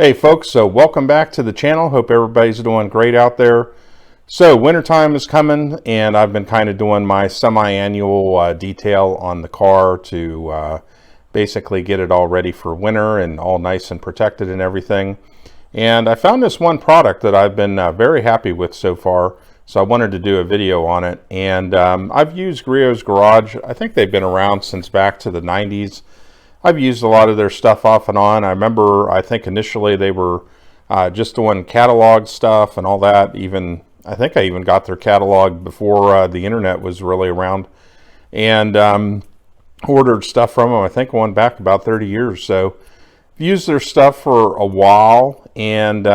Hey folks, so welcome back to the channel. Hope everybody's doing great out there. So wintertime is coming and I've been kind of doing my semi-annual detail on the car to basically get it all ready for winter and all nice and protected and everything. And I found this one product that I've been very happy with so far, so I wanted to do a video on it. And I've used Griot's Garage. I think they've been around since back to the 90s. I've used a lot of their stuff off and on. I remember, I think initially they were just doing catalog stuff and all that. I think I even got their catalog before the internet was really around, and ordered stuff from them. I think going back about 30 years. So I've used their stuff for a while, and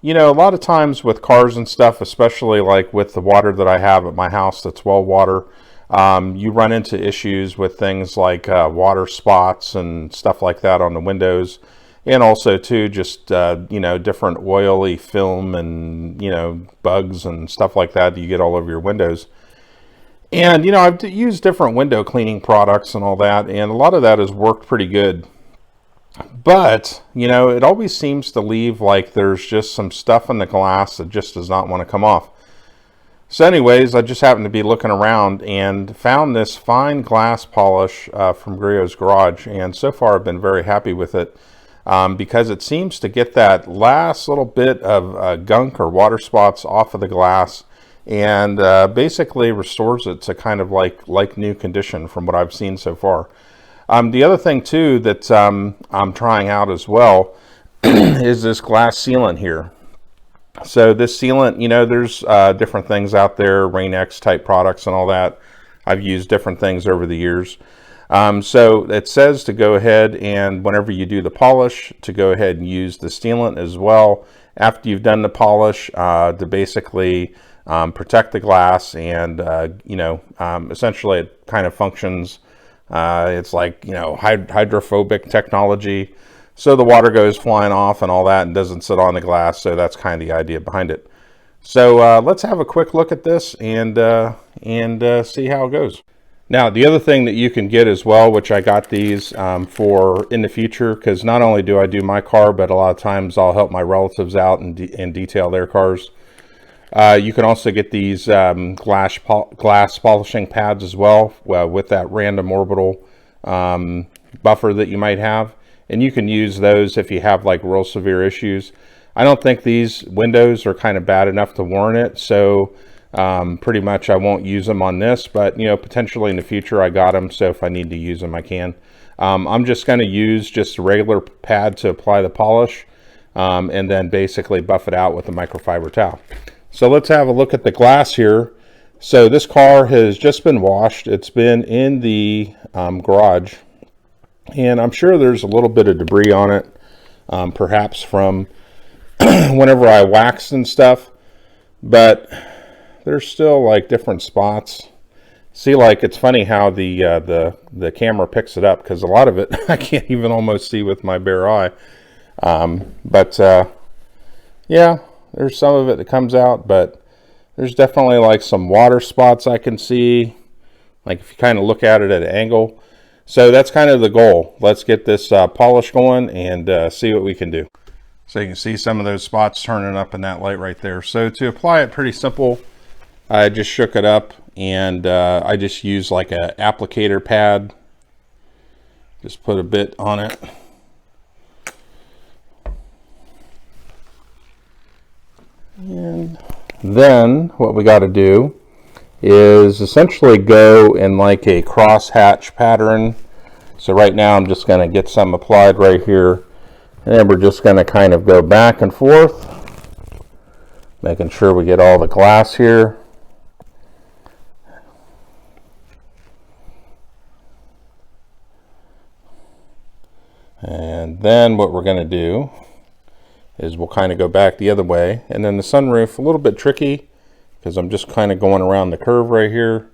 you know, a lot of times with cars and stuff, especially like with the water that I have at my house, that's well water. You run into issues with things like water spots and stuff like that on the windows, and also too just you know, different oily film and, you know, bugs and stuff like that you get all over your windows. And you know, I've used different window cleaning products and all that, and a lot of that has worked pretty good. But you know, it always seems to leave like there's just some stuff in the glass that just does not want to come off. So anyways, I just happened to be looking around and found this fine glass polish from Griot's Garage, and so far I've been very happy with it because it seems to get that last little bit of gunk or water spots off of the glass, and basically restores it to kind of like new condition from what I've seen so far. The other thing too that I'm trying out as well is this glass sealant here. So this sealant, you know, there's different things out there, Rain-X type products and all that. I've used different things over the years. So it says to go ahead and whenever you do the polish, to go ahead and use the sealant as well after you've done the polish to basically protect the glass. And, you know, essentially it kind of functions, it's like, you know, hydrophobic technology. So the water goes flying off and all that and doesn't sit on the glass. So that's kind of the idea behind it. So let's have a quick look at this and see how it goes. Now, the other thing that you can get as well, which I got these for in the future, because not only do I do my car, but a lot of times I'll help my relatives out and detail their cars. You can also get these glass polishing pads as well with that random orbital buffer that you might have. And you can use those if you have like real severe issues. I don't think these windows are kind of bad enough to warrant it, so pretty much I won't use them on this, but you know, potentially in the future I got them, so if I need to use them I can. I'm just going to use just a regular pad to apply the polish and then basically buff it out with a microfiber towel. So let's have a look at the glass here. So this car has just been washed. It's been in the garage. And I'm sure there's a little bit of debris on it, perhaps from whenever I waxed and stuff, but there's still like different spots. See, like it's funny how the camera picks it up, because a lot of it I can't even almost see with my bare eye. Yeah, there's some of it that comes out, but there's definitely like some water spots I can see, like if you kind of look at it at an angle. So that's kind of the goal. Let's get this polish going and see what we can do. So you can see some of those spots turning up in that light right there. So to apply it, pretty simple. I just shook it up and I just used like a applicator pad. Just put a bit on it. And then what we got to do is essentially go in like a cross-hatch pattern. So right now I'm just going to get some applied right here, and then we're just going to kind of go back and forth, making sure we get all the glass here. And then what we're going to do is we'll kind of go back the other way, and then the sunroof, a little bit tricky because I'm just kind of going around the curve right here,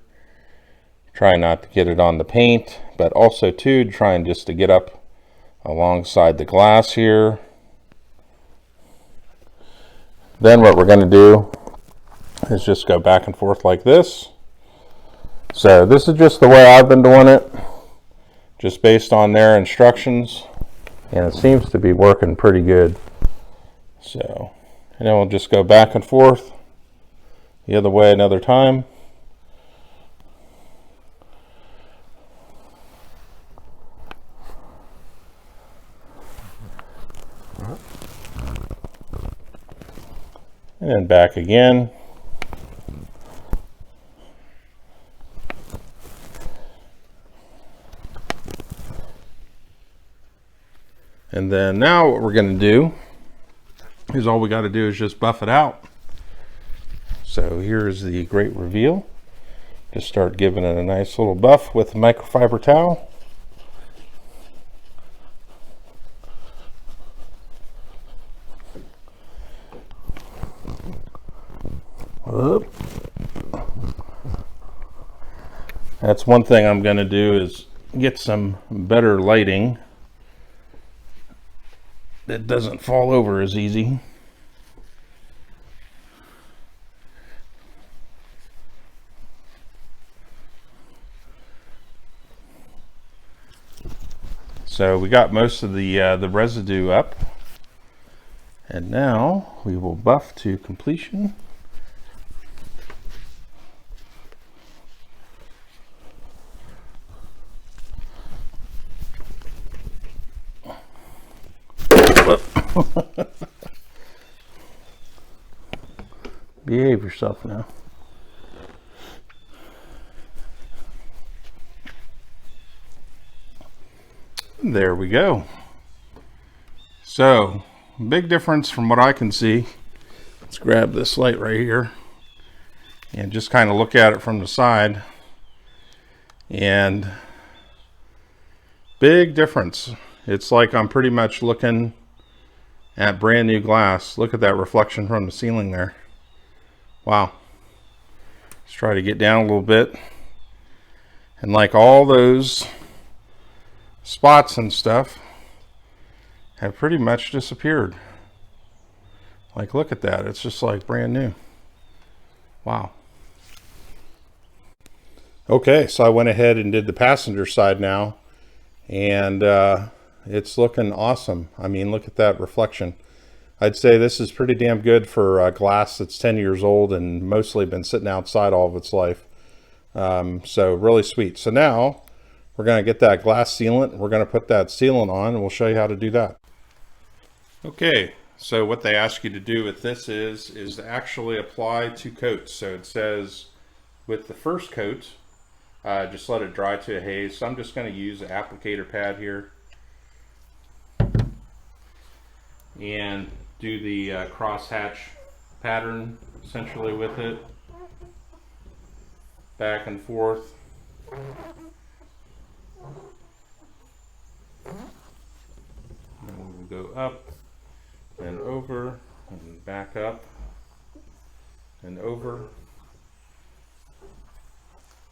trying not to get it on the paint, but also too trying just to get up alongside the glass here. Then what we're going to do is just go back and forth like this. So this is just the way I've been doing it, just based on their instructions. and it seems to be working pretty good. So, and then we'll just go back and forth the other way another time. And then back again. And then now what we're going to do is all we got to do is just buff it out. So here's the great reveal. Just start giving it a nice little buff with a microfiber towel. Whoop. That's one thing I'm going to do is get some better lighting that doesn't fall over as easy. So we got most of the residue up, and now we will buff to completion. Behave yourself now. There we go. So, big difference from what I can see. Let's grab this light right here and just kind of look at it from the side. And big difference. It's like I'm pretty much looking at brand new glass. Look at that reflection from the ceiling there. Wow. Let's try to get down a little bit. And like all those spots and stuff have pretty much disappeared. Like, look at that. It's just like brand new. Wow. Okay, so I went ahead and did the passenger side now, and it's looking awesome. I mean, look at that reflection. I'd say this is pretty damn good for glass that's 10 years old and mostly been sitting outside all of its life. So really sweet. So now we're going to get that glass sealant. We're going to put that sealant on, and we'll show you how to do that. Okay, so what they ask you to do with this is to actually apply 2 coats. So it says with the first coat, just let it dry to a haze. So I'm just going to use an applicator pad here and do the crosshatch pattern essentially with it, back and forth. And we'll go up and over and back up and over.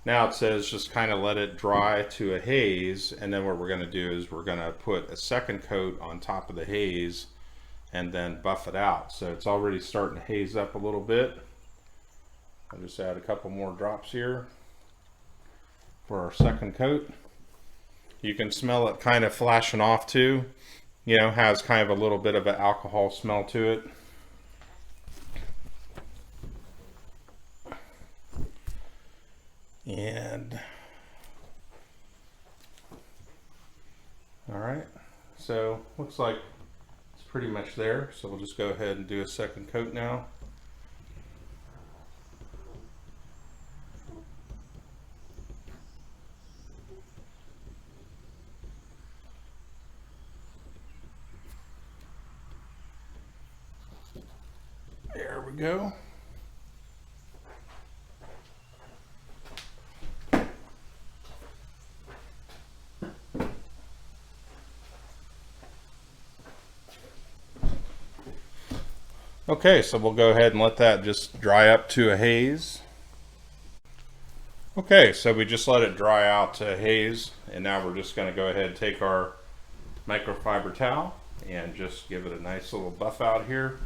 Now it says just kind of let it dry to a haze, and then what we're going to do is we're going to put a second coat on top of the haze and then buff it out. So it's already starting to haze up a little bit. I'll just add a couple more drops here for our second coat. You can smell it kind of flashing off too. You know, has kind of a little bit of an alcohol smell to it. And all right, so looks like it's pretty much there. So we'll just go ahead and do a second coat now. There we go. Okay, so we'll go ahead and let that just dry up to a haze. Okay, so we just let it dry out to a haze, and now we're just going to go ahead and take our microfiber towel and just give it a nice little buff out here.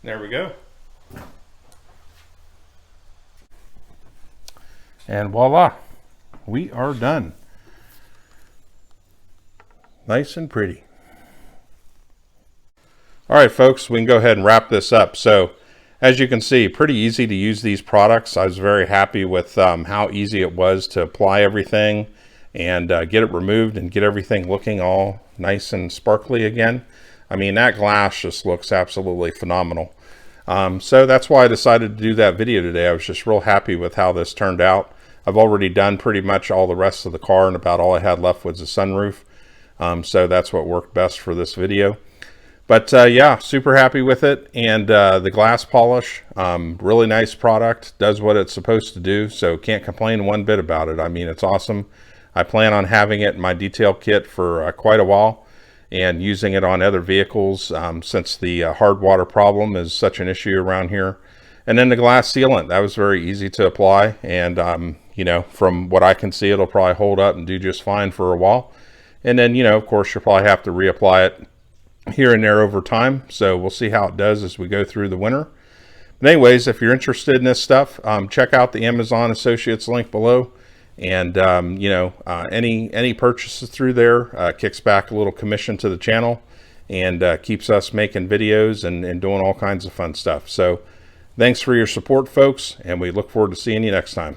There we go. And voila, we are done. Nice and pretty. All right, folks, we can go ahead and wrap this up. So as you can see, pretty easy to use these products. I was very happy with how easy it was to apply everything and get it removed and get everything looking all nice and sparkly again. I mean, that glass just looks absolutely phenomenal. So that's why I decided to do that video today. I was just real happy with how this turned out. I've already done pretty much all the rest of the car, and about all I had left was the sunroof. So that's what worked best for this video. But yeah, super happy with it. And the glass polish, really nice product, does what it's supposed to do. So can't complain one bit about it. I mean, it's awesome. I plan on having it in my detail kit for quite a while and using it on other vehicles since the hard water problem is such an issue around here. And then the glass sealant, that was very easy to apply. And, you know, from what I can see, it'll probably hold up and do just fine for a while. And then, you know, of course, you'll probably have to reapply it here and there over time. So we'll see how it does as we go through the winter. But anyways, if you're interested in this stuff, check out the Amazon Associates link below. And you know, any purchases through there kicks back a little commission to the channel and keeps us making videos and doing all kinds of fun stuff. So thanks for your support, folks, and we look forward to seeing you next time.